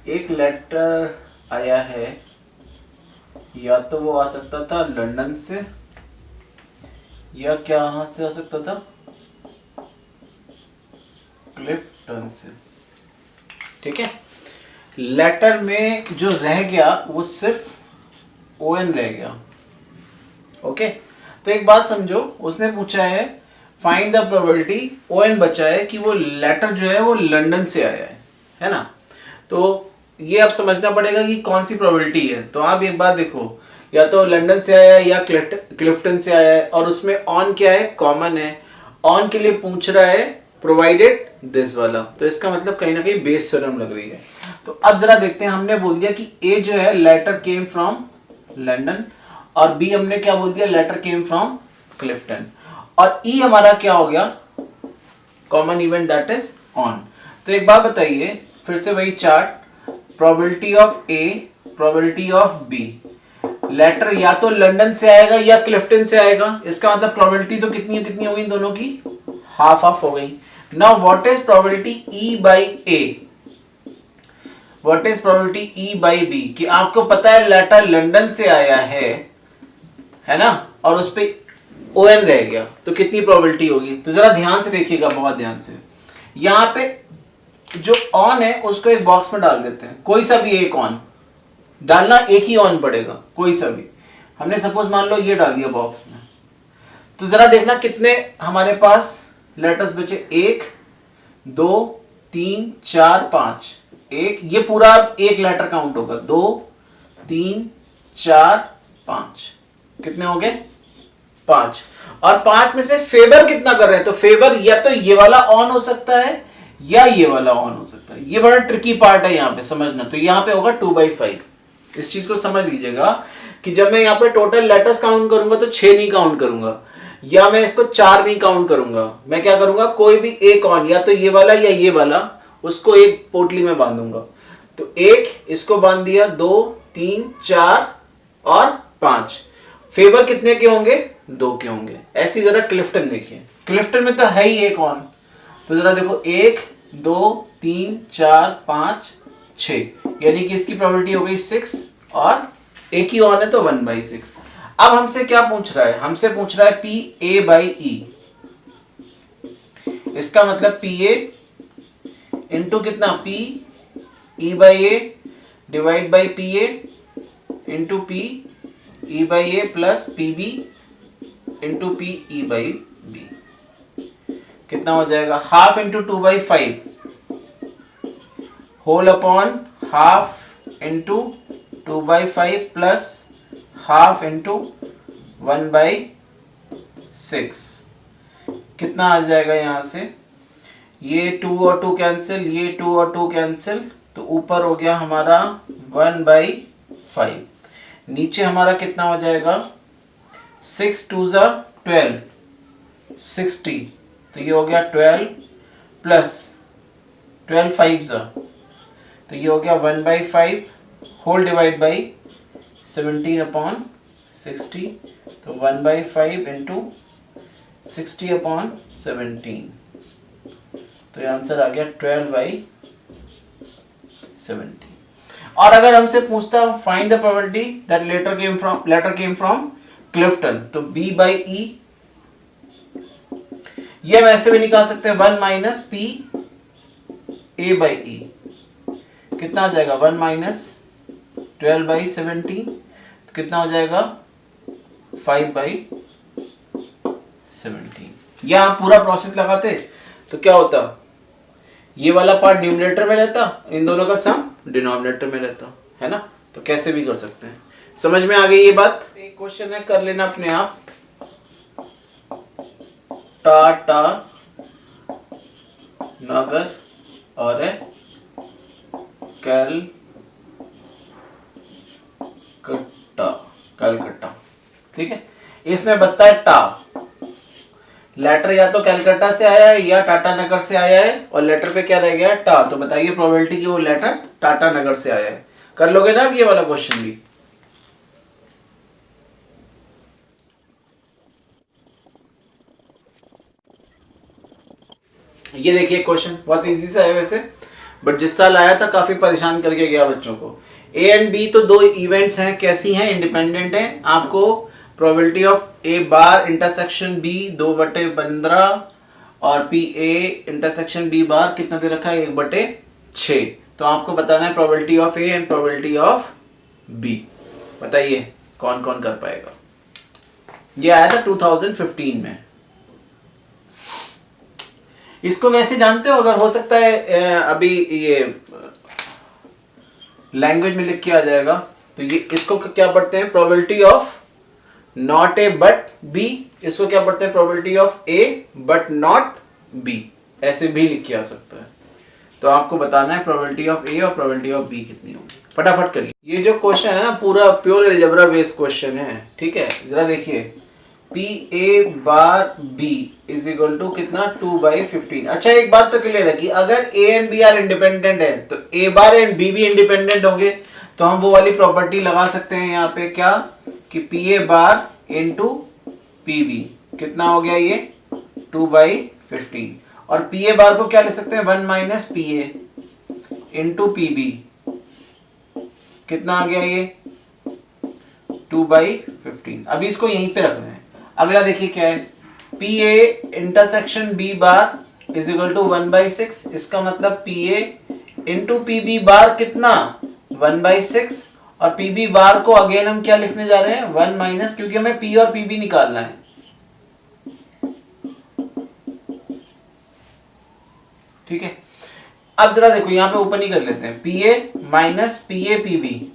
एक लेटर आया है, या तो वो आ सकता था लंदन से, या क्या कहाँ से आ सकता था, क्लिफ्टन से। ठीक है, लेटर में जो रह गया वो सिर्फ ओएन रह गया। ओके, तो एक बात समझो, उसने पूछा है फाइंड द प्रोबेबिलिटी, ओएन बचा है कि वो लेटर जो है वो लंदन से आया है ना। तो ये अब समझना पड़ेगा कि कौन सी प्रोबेबिलिटी है। तो आप एक बात देखो, या तो लंदन से आया है या क्लिफ्टन से आया है, और उसमें ऑन क्या है, कॉमन है। ऑन के लिए पूछ रहा है प्रोवाइडेड दिस वाला, तो इसका मतलब कहीं ना कहीं बेस थ्योरम लग रही है। तो अब जरा देखते हैं, हमने बोल दिया कि ए जो है लेटर केम फ्रॉम लंदन, और बी हमने क्या बोल दिया, लेटर केम फ्रॉम क्लिफ्टन, और ई हमारा क्या हो गया, common event that is on. तो एक बात बताइए, फिर से वही चार्ट, probability of A, probability of B, letter या तो लंदन से आएगा या क्लिफ्टन से आएगा, इसका मतलब प्रोबेबिलिटी तो कितनी हो गई दोनों की, हाफ हाफ हो गई। Now what is probability E by A, what is probability E by B, कि आपको पता है लेटर लंदन से आया है ना, और उस पे ओएन रह गया, तो कितनी प्रोबेबिलिटी होगी। तो जरा ध्यान से देखिएगा, बहुत ध्यान से। यहां पे जो ऑन है उसको एक बॉक्स में डाल देते हैं, कोई सा भी एक ऑन डालना, एक ही ऑन पड़ेगा, कोई सा भी। हमने सपोज मान लो ये डाल दिया बॉक्स में, तो जरा देखना कितने हमारे पास लेटर्स बचे, 1 2 3 4 5, एक ये पूरा एक लेटर काउंट होगा, 2 3 4 5, कितने हो गए, 5। और 5 में से फेवर कितना कर रहे हैं, तो फेवर या तो ये वाला ऑन हो सकता है या ये वाला ऑन हो सकता है। ये बड़ा ट्रिकी पार्ट है यहाँ पे समझना। तो यहाँ पे होगा 2/5, इस चीज को समझ लीजिएगा कि जब मैं यहाँ पे टोटल लेटर्स काउंट करूंगा तो 6 नहीं काउंट करूंगा, या मैं इसको 4 नहीं काउंट करूंगा। मैं क्या करूंगा, कोई भी एक ऑन, या तो ये वाला या ये वाला, उसको एक पोटली में बांधूंगा। तो एक इसको बांध दिया, 2 3 4 और 5। फेवर कितने के होंगे, 2 के होंगे। ऐसी जरा क्लिफ्टन देखिए, क्लिफ्टन में तो है ही एक ऑन, तो जरा देखो 1 2 3 4 5 6, यानी कि इसकी प्रोबेबिलिटी हो गई 6, और एक ही ऑन है तो 1/6। अब हमसे क्या पूछ रहा है, हमसे पूछ रहा है पी ए बाई ई, इसका मतलब पी ए इंटू कितना, P E by A divide by P A into P E by A plus P B into P E by B, कितना हो जाएगा, half into 2/5 whole upon half into 2/5 plus half into 1/6, कितना आ जाएगा यहां से, ये 2 और 2 कैंसिल, ये 2 और 2 कैंसिल, तो ऊपर हो गया हमारा 1/5, नीचे हमारा कितना हो जाएगा, 6 2 12 60, तो ये हो गया 12 प्लस 12 5 तो ये हो गया 1/5 होल डिवाइड बाई 17 अपॉन 60, तो 1/5 इंटू 60 अपॉन 17, तो ये आंसर आ गया 12/17। और अगर हमसे पूछता find the probability that letter came from Clifton, तो B बाई ई, ये हम ऐसे भी निकाल सकते हैं, 1 minus P A by E, कितना हो जाएगा, 1 माइनस 12/17, तो कितना हो जाएगा 5/17। या आप पूरा प्रोसेस लगाते तो क्या होता, ये वाला पार्ट न्यूमरेटर में रहता, इन दोनों का सम डिनोमिनेटर में रहता, है ना। तो कैसे भी कर सकते हैं। समझ में आ गई ये बात। एक क्वेश्चन है, कर लेना अपने आप, टाटा नगर और कलकत्ता, ठीक है। इसमें बचता है टा, लेटर या तो कलकत्ता से आया है या टाटा नगर से आया है, और लेटर पे क्या रह गया, टा। तो बताइए प्रोबेबिलिटी कि वो लेटर टाटा नगर से आया है। कर लोगे ना अब ये वाला क्वेश्चन भी। ये देखिए क्वेश्चन बहुत इजी सा है वैसे। बट जिस साल आया था काफी परेशान करके गया बच्चों को। ए एंड बी तो दो इवेंट्स हैं, कैसी हैं, इंडिपेंडेंट हैं। आपको probability of A bar intersection B 2/15 और P A intersection B bar कितना दे रखा है 1/6। तो आपको बताना है probability of A and probability of B. बताइए कौन कौन कर पाएगा। ये आया था 2015 में। इसको वैसे जानते हो, अगर हो सकता है अभी ये लैंग्वेज में लिख के आ जाएगा, तो ये इसको क्या पढ़ते हैं, probability of not A but B. इसको क्या पढ़ते हैं, probability of A but not B. ऐसे भी लिख के आ सकता है। तो आपको बताना है प्रोबेबिलिटी ऑफ ए और प्रोबेबिलिटी ऑफ बी कितनी होगी। फटाफट करिए। ये जो क्वेश्चन है ना पूरा प्योर अलजेब्रा बेस्ड क्वेश्चन है, ठीक है। जरा देखिए, P A bar B is equal to कितना 2/15। अच्छा एक बात तो क्लियर है कि अगर A and B are independent है तो ए बार एंड बी भी इंडिपेंडेंट होंगे। तो हम वो वाली प्रॉपर्टी लगा सकते हैं यहाँ पे, क्या कि P A bar into P B कितना हो गया ये 2/15। और पी ए बार को क्या ले सकते हैं 1 minus P A into P B कितना आ गया ये 2/15। अभी इसको यहीं पे रख रहे हैं। अगला देखिए क्या है, P A intersection B bar is equal to 1/6। इसका मतलब P A into P B bar कितना 1/6 और पी बी बार को अगेन हम क्या लिखने जा रहे हैं 1 माइनस, क्योंकि हमें पी और पी बी निकालना है। ठीक है, अब जरा देखो यहां पे ऊपर ही कर लेते हैं, P A minus P A P B,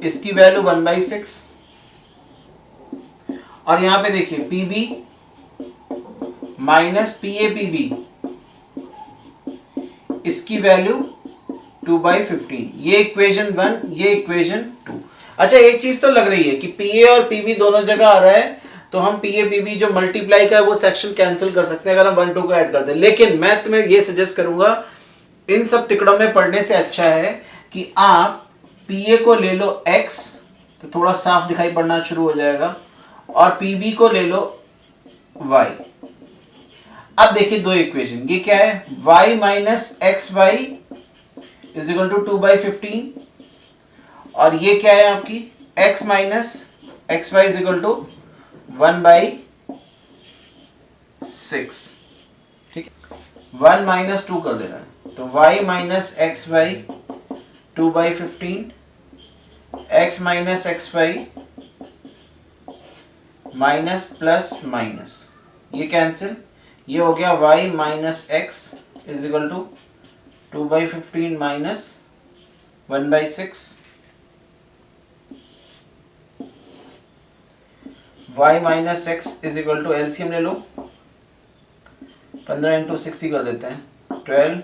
इसकी वैल्यू 1/6 और यहां पे देखिए P B minus P A P B, इसकी वैल्यू 2/15। ये इक्वेशन 1, ये इक्वेशन 2। अच्छा एक चीज तो लग रही है कि पी ए और पी बी दोनों जगह आ रहा है, तो हम पी ए पी बी जो मल्टीप्लाई का है वो सेक्शन कैंसिल कर सकते हैं अगर हम 1 2 को ऐड कर दें। लेकिन मैं तुम्हें ये सजेस्ट करूंगा, इन सब तिकड़ों में पढ़ने से अच्छा है कि आप पी ए को ले लो x, तो थोड़ा साफ दिखाई पड़ना शुरू हो जाएगा, और पी बी को ले लो y। अब देखिए दो इक्वेशन, ये क्या है y minus x y is equal to 2/15 और ये क्या है आपकी x minus x y is equal to 1/6। ठीक है, 1 माइनस 2 कर देना है, तो y minus x y 2/15 x minus x y minus plus minus, ये कैंसिल, ये हो गया y minus x is equal to 2/15 minus 1/6, y minus x is equal to LCM ले लो, 15 इंटू 6 ही कर देते हैं 12,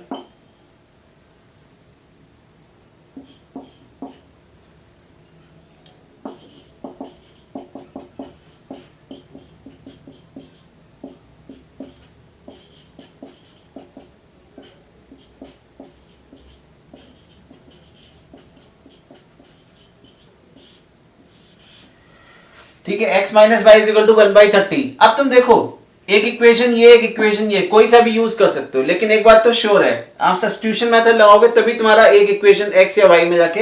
ठीक है। x minus y is equal to 1/30। अब तुम देखो एक इक्वेशन ये, एक इक्वेशन ये, कोई सा भी यूज कर सकते हो, लेकिन एक बात तो श्योर है, आप सब्स्टिट्यूशन मेथड लगाओगे तभी तुम्हारा एक इक्वेशन x या y में जाके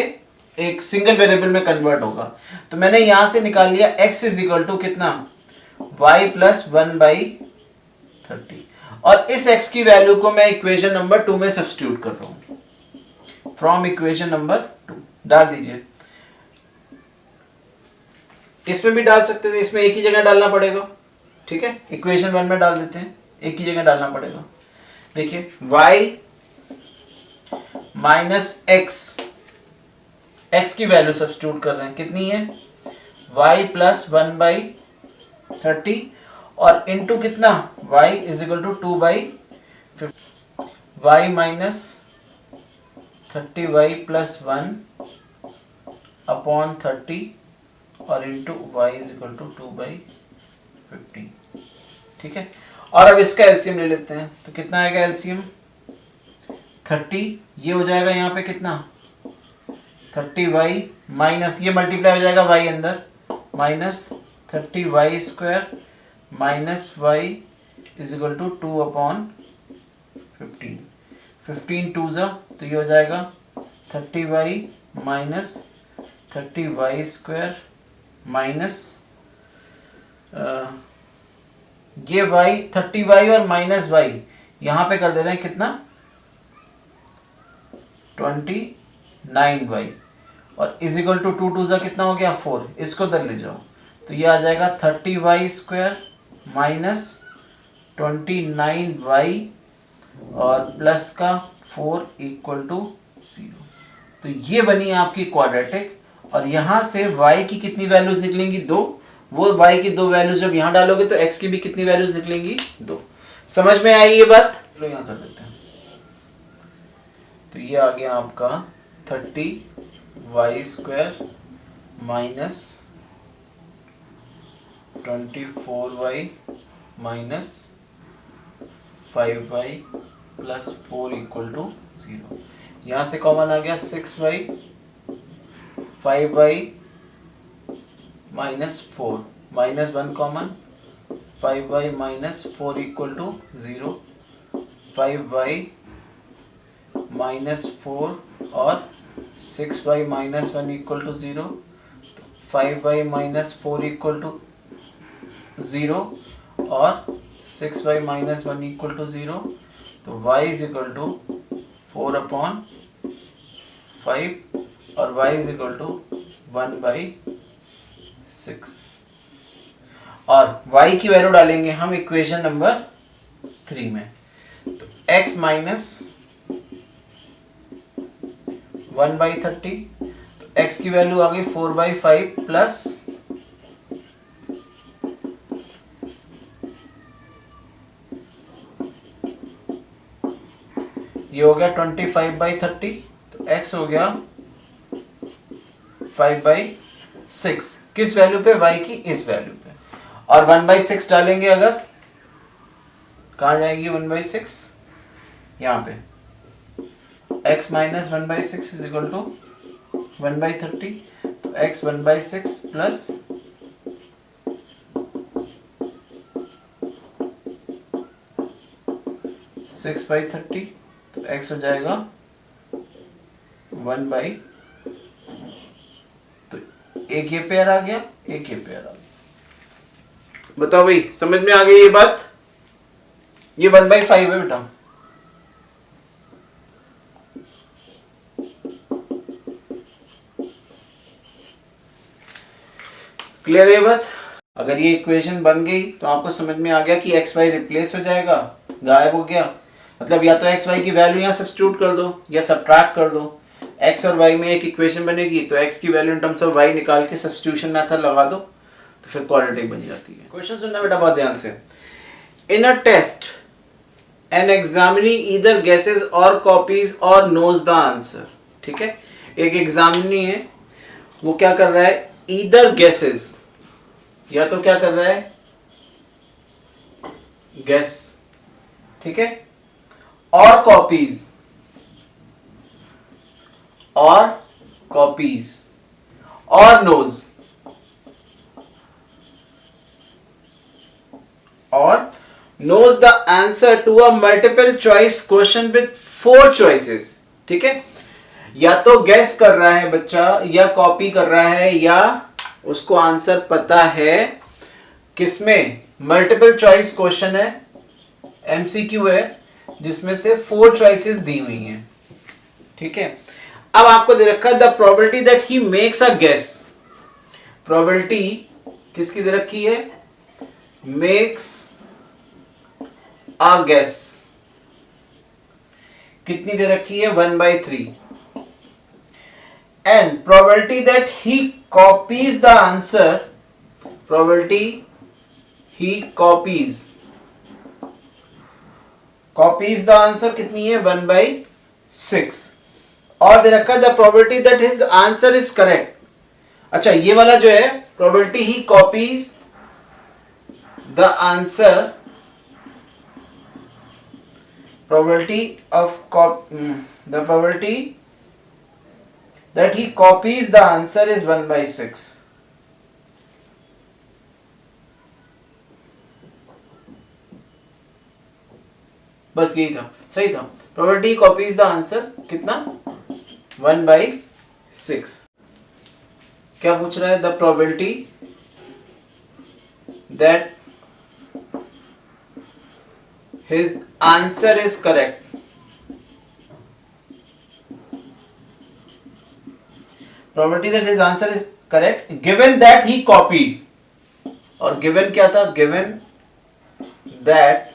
एक सिंगल वेरिएबल में कन्वर्ट होगा। तो मैंने यहां से निकाल लिया x इज इक्वल टू कितना y प्लस 1/30 और इस x की वैल्यू को मैं इक्वेशन नंबर 2 में सब्स्टिट्यूट कर रहा हूं। फ्रॉम इक्वेशन नंबर 2 डाल दीजिए, इसमें भी डाल सकते थे, इसमें एक ही जगह डालना पड़ेगा। ठीक है, इक्वेशन 1 में डाल देते हैं, एक ही जगह डालना पड़ेगा। देखिए y माइनस x की वैल्यू सब्स्टिट्यूट कर रहे हैं, कितनी है y प्लस 1/30 और इनटू कितना y is equal to 2/15, y minus 30y plus 1 upon 30 और into y is equal to 2/15। ठीक है, और अब इसका एलसीएम ले लेते हैं, तो कितना आएगा एलसीएम 30, ये हो जाएगा यहाँ पे कितना 30y माइनस ये मल्टीप्लाई हो जाएगा y अंदर minus 30y² minus y is equal to 2/15 15 15 टू ज़ा तो ये हो जाएगा 30y minus 30y square minus ये y 30y और माइनस y यहाँ पे कर दे रहे हैं कितना 29y और इज इक्वल टू 2 टू ज़ा कितना हो गया 4, इसको दर ले जाओ तो ये आ जाएगा 30y स्क्वायर माइनस 29y और प्लस का 4 इक्वल टू 0। तो ये बनी आपकी क्वाड्रेटिक और यहाँ से y की कितनी वैल्यूज निकलेंगी 2, वो y की 2 वैल्यूज जब यहाँ डालोगे तो x की भी कितनी वैल्यूज निकलेंगी 2। समझ में आई ये बात? चलो यहाँ कर देते हैं। तो ये आ गया आपका 30y square minus 24y minus 5y plus 4 equal to 0। यहाँ से कॉमन आ गया 6y 5y minus 4 minus 1 common 5y minus 4 equal to 0 5y minus 4 और 6y minus 1 equal to 0 5y minus 4 equal to 0 और 6y माइनस 1 इक्वल टू 0 तो y is equal to 4 upon 5 और y is equal to 1/6 और y की value डालेंगे हम equation number 3 में तो x माइनस 1/30 तो x की वैल्यू आ गई 4/5 प्लस ये हो गया 25/30 तो x हो गया 5/6 किस वैल्यू पे y की इस वैल्यू पे और 1/6 डालेंगे अगर कहाँ जाएगी 1/6 यहाँ पे x minus 1/6 is equal to 1/30 तो x 1/6 प्लस 6/30 तो x हो जाएगा 1/, तो एक ये पेयर आ गया एक ये पेयर आ गया। बताओ भाई समझ में आ गई ये बात? ये 1/5 है बेटा। क्लियर है ये बात? अगर ये इक्वेशन बन गई तो आपको समझ में आ गया कि एक्स वाई रिप्लेस हो जाएगा, गायब हो गया। मतलब या तो एक्स वाई की वैल्यू यहाँ सब्स्टिट्यूट कर दो या सब्ट्रैक्ट कर दो। एक्स और वाई में एक इक्वेशन बनेगी तो एक्स की value in terms of y निकाल के सब्स्टिट्यूशन मेथड लगा दो तो फिर क्वाड्रेटिक बन जाती है। क्वेश्चन सुनना बेटा बहुत ध्यान से। In a test an examinee either guesses or copies और नोज द आंसर। ठीक है, एक एग्जामिनी है वो क्या कर रहा है, ईदर गेसेस या तो क्या कर रहा है गेस, ठीक है, और कॉपीज और knows the answer to a multiple choice question with 4 choices. ठीक है, या तो गेस कर रहा है बच्चा या कॉपी कर रहा है या उसको आंसर पता है। किसमें? मल्टीपल चॉइस क्वेश्चन है, एमसीक्यू है, जिसमें से 4 चॉइसेस दी हुई हैं। ठीक है, अब आपको दे रखा है the probability that he makes a guess. Probability किसकी दे रखी है? Makes a guess. कितनी दे रखी है? 1/3। And probability that he copies the answer, probability he copies the answer कितनी है? 1/6। और दे रखा है the probability that his answer is correct. अच्छा, ये वाला जो है probability he copies the answer, probability that he copies the answer is 1/6. बस यही था, सही था। प्रोबेबिलिटी कॉपीज द आंसर कितना 1/6। क्या पूछ रहा है? The probability that his answer is correct, probability that his answer is correct given that he copied, और गिवन क्या था? गिवन दैट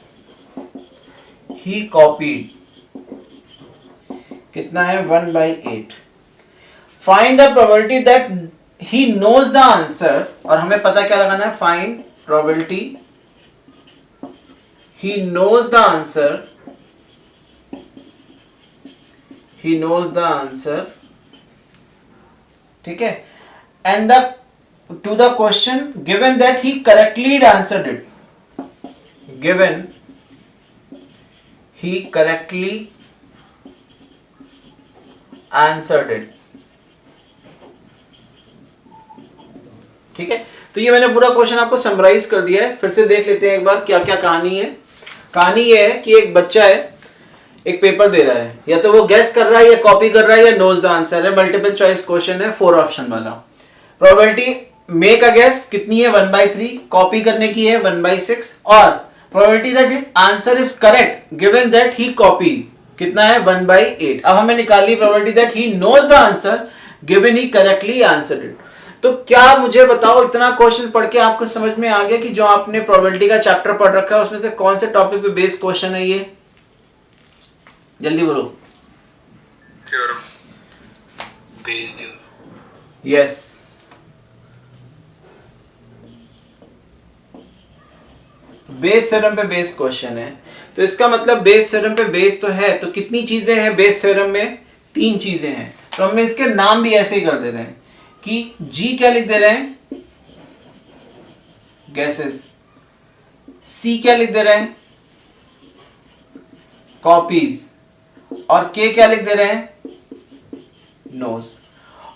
ही कॉपीड कितना है 1/8। Find the probability that he knows the answer, और हमें पता क्या लगाना है? Find probability he knows the answer, he knows the answer, ठीक है। and the to the question given that he correctly answered it, given he correctly answered it, ठीक है। तो ये मैंने पूरा क्वेश्चन आपको समराइज कर दिया है, फिर से देख लेते हैं एक बार क्या क्या कहानी है। कहानी ये है कि एक बच्चा है, एक पेपर दे रहा है, या तो वो गेस कर रहा है या कॉपी कर रहा है या नोज द आंसर है। मल्टीपल चॉइस क्वेश्चन है, 4 ऑप्शन वाला। प्रोबेबिलिटी मेक अ गेस कितनी है 1/3, कॉपी करने की है 1/6, और probability that answer is correct given that he copy कितना है 1/8। अब हमें निकालनी probability that he knows the answer given he correctly answered it. तो क्या मुझे बताओ, इतना क्वेश्चन पढ़ के आपको समझ में आ गया कि जो आपने प्रोबेबिलिटी का चैप्टर पढ़ रखा है उसमें से कौन से टॉपिक पे बेस्ड क्वेश्चन है ये? जल्दी बोलो। Theorem based. Yes, Bayes theorem पे बेस्ड क्वेश्चन है। तो इसका मतलब बेस थ्योरम पे बेस्ड तो है, तो कितनी चीजें हैं बेस थ्योरम में? 3 चीजें हैं। तो हम इसके नाम भी ऐसे ही कर दे रहे हैं कि G क्या लिख दे रहे हैं? गैसेस। C क्या लिख दे रहे हैं? कॉपीज। और K क्या लिख दे रहे हैं? नोज।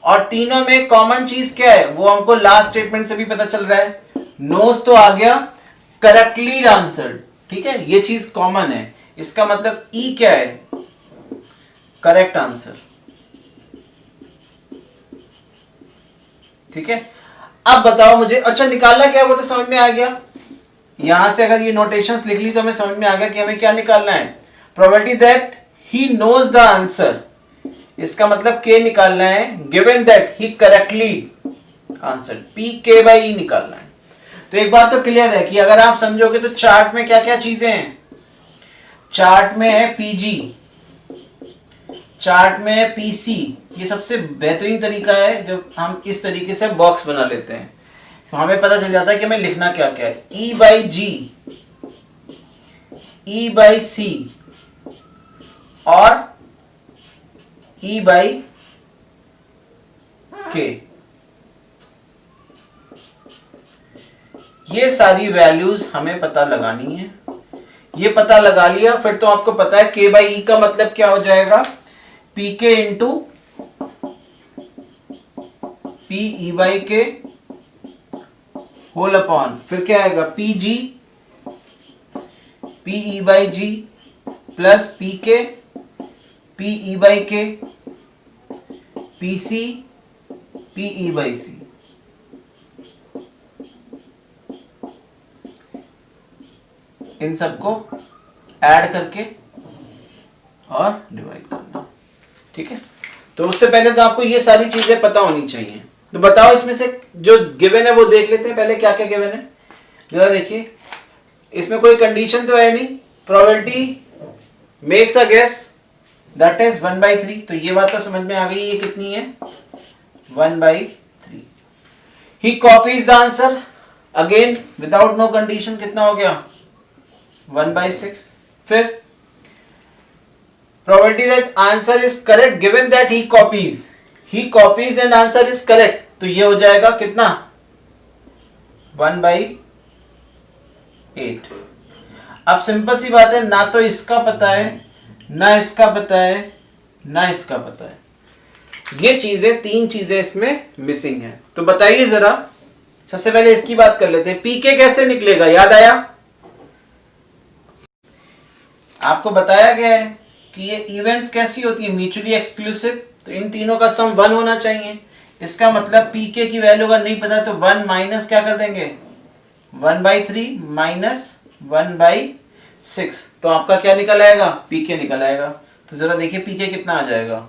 और तीनों में कॉमन चीज क्या है वो हमको लास्ट स्टेटमेंट से भी पता चल रहा है। नोज तो आ गया करेक्टली आंसर्ड, ठीक है, ये चीज कॉमन है। इसका मतलब E क्या है? करेक्ट आंसर, ठीक है। अब बताओ मुझे, अच्छा निकालना क्या है वो तो समझ में आ गया। यहां से अगर ये नोटेशंस लिख ली तो हमें समझ में आ गया कि हमें क्या निकालना है। Probability that he knows the answer, इसका मतलब K निकालना है। Given that he correctly answer, PK/E निकालना है। तो एक बात तो क्लियर है कि अगर आप समझोगे तो चार्ट में क्या क्या चीजें हैं। चार्ट में है PG, चार्ट में है PC। ये सबसे बेहतरीन तरीका है जब हम इस तरीके से बॉक्स बना लेते हैं, तो हमें पता चल जाता है कि हमें लिखना क्या क्या है। E/G, E/C और E/K। ये सारी वैल्यूज हमें पता लगानी है। ये पता लगा लिया फिर तो आपको पता है K/E का मतलब क्या हो जाएगा? PK into PE/K whole upon, फिर क्या आएगा? PG PE/G plus PK PE/K PC PE/C। इन सबको ऐड करके और डिवाइड करना, ठीक है। तो उससे पहले तो आपको ये सारी चीजें पता होनी चाहिए। तो बताओ इसमें से जो गिवन है वो देख लेते हैं पहले, क्या क्या गिवन है जरा देखिए। इसमें कोई कंडीशन तो है नहीं। Probability makes a guess that is 1/3, तो ये बात तो समझ में आ गई। ये कितनी है? 1/3। He copies the answer again without no condition, कितना हो गया? 1/6। फिर probability that answer is correct given that he copies and answer is correct, तो ये हो जाएगा कितना? 1/8। अब सिंपल सी बात है, ना तो इसका पता है, ना इसका पता है, ना इसका पता है। ये चीजें, 3 चीजें इसमें मिसिंग है। तो बताइए जरा, सबसे पहले इसकी बात कर लेते हैं। पीके कैसे निकलेगा, याद आया? आपको बताया गया है कि ये इवेंट्स कैसी होती है, म्यूचुअली एक्सक्लूसिव, तो इन तीनों का सम 1 होना चाहिए। इसका मतलब पीके की वैल्यू अगर नहीं पता तो 1 माइनस क्या कर देंगे, 1/3 माइनस 1/6, तो आपका क्या निकल आएगा, पीके निकल आएगा। तो जरा देखिए पीके कितना आ जाएगा,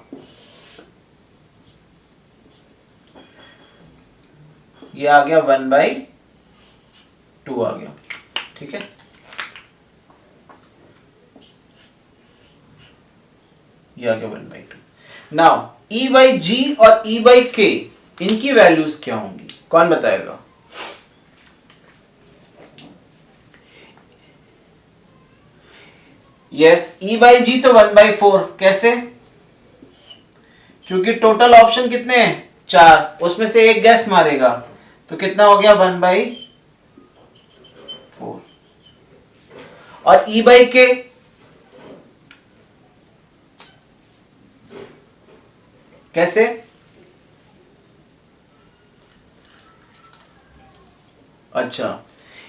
ये आ गया 1/2 आ गया, ठीक है। ये आ गया 1/2। नाउ E बाई जी और E बाई के, इनकी वैल्यूज क्या होंगी, कौन बताएगा? यस, E बाई जी तो 1/4, कैसे? क्योंकि टोटल ऑप्शन कितने हैं, 4, उसमें से एक गैस मारेगा, तो कितना हो गया 1/4। और E बाई के, कैसे? अच्छा,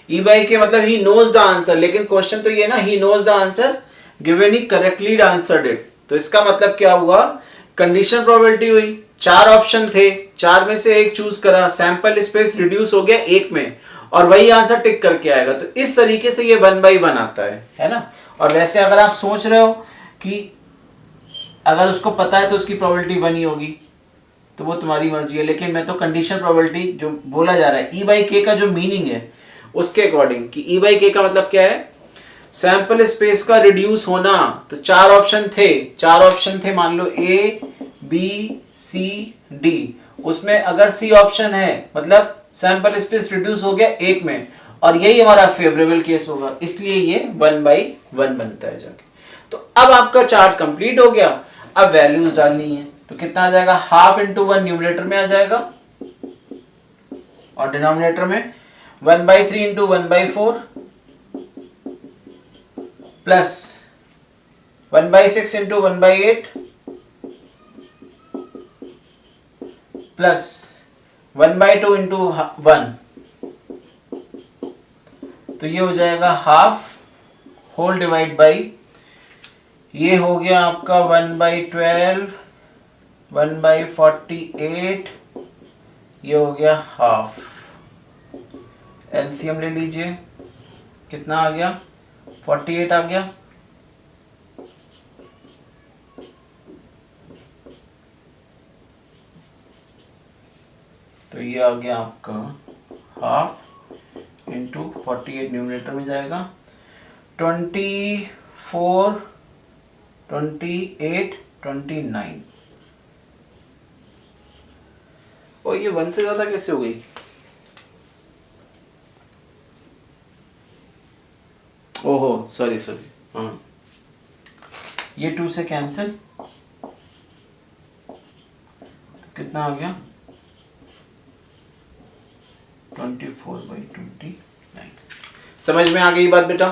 E बाई के मतलब ही नोज द आंसर, लेकिन क्वेश्चन तो ये ना, he knows the answer given he correctly answered it, तो इसका मतलब क्या हुआ, कंडीशन प्रोबेबिलिटी हुई, 4 ऑप्शन थे, 4 में से एक चूज करा, सैंपल स्पेस रिड्यूस हो गया 1 में, और वही आंसर टिक करके आएगा, तो इस तरीके से ये 1/1 आता है ना। और वैसे अगर आप सोच रहे हो कि अगर उसको पता है तो उसकी प्रोबेबिलिटी 1 ही होगी, तो वो तुम्हारी मर्जी है, लेकिन मैं तो कंडीशन प्रोबेबिलिटी जो बोला जा रहा है, ई बाई के का जो मीनिंग है उसके अकॉर्डिंग, कि ई बाई के का मतलब क्या है, सैंपल स्पेस का रिड्यूस होना। तो 4 ऑप्शन थे, मान लो ए बी सी डी, उसमें अगर सी ऑप्शन है मतलब सैंपल स्पेस रिड्यूस हो गया 1 में, और यही हमारा फेवरेबल केस होगा, इसलिए ये 1/1 बनता है जाके। तो अब आपका चार्ट कंप्लीट हो गया, अब वैल्यूज डालनी है, तो कितना आ जाएगा, 1/2 × 1 न्यूमरेटर में आ जाएगा, और डिनोमिनेटर में 1/3 × 1/4 प्लस 1/6 × 1/8 प्लस 1/2 × 1, तो ये हो जाएगा 1/2 होल डिवाइड बाई, ये हो गया आपका 1/12, 1/48, ये हो गया 1/2। एलसीएम ले लीजिए, कितना आ गया, 48 आ गया, तो ये आ गया आपका 1/2 × 48 न्यूमरेटर में जाएगा, 24, 28, 29। और ये 1 से ज्यादा कैसे हो गई, ओहो सॉरी, हाँ, ये 2 से कैंसिल, तो कितना आ गया 24/29। समझ में आ गई बात बेटा?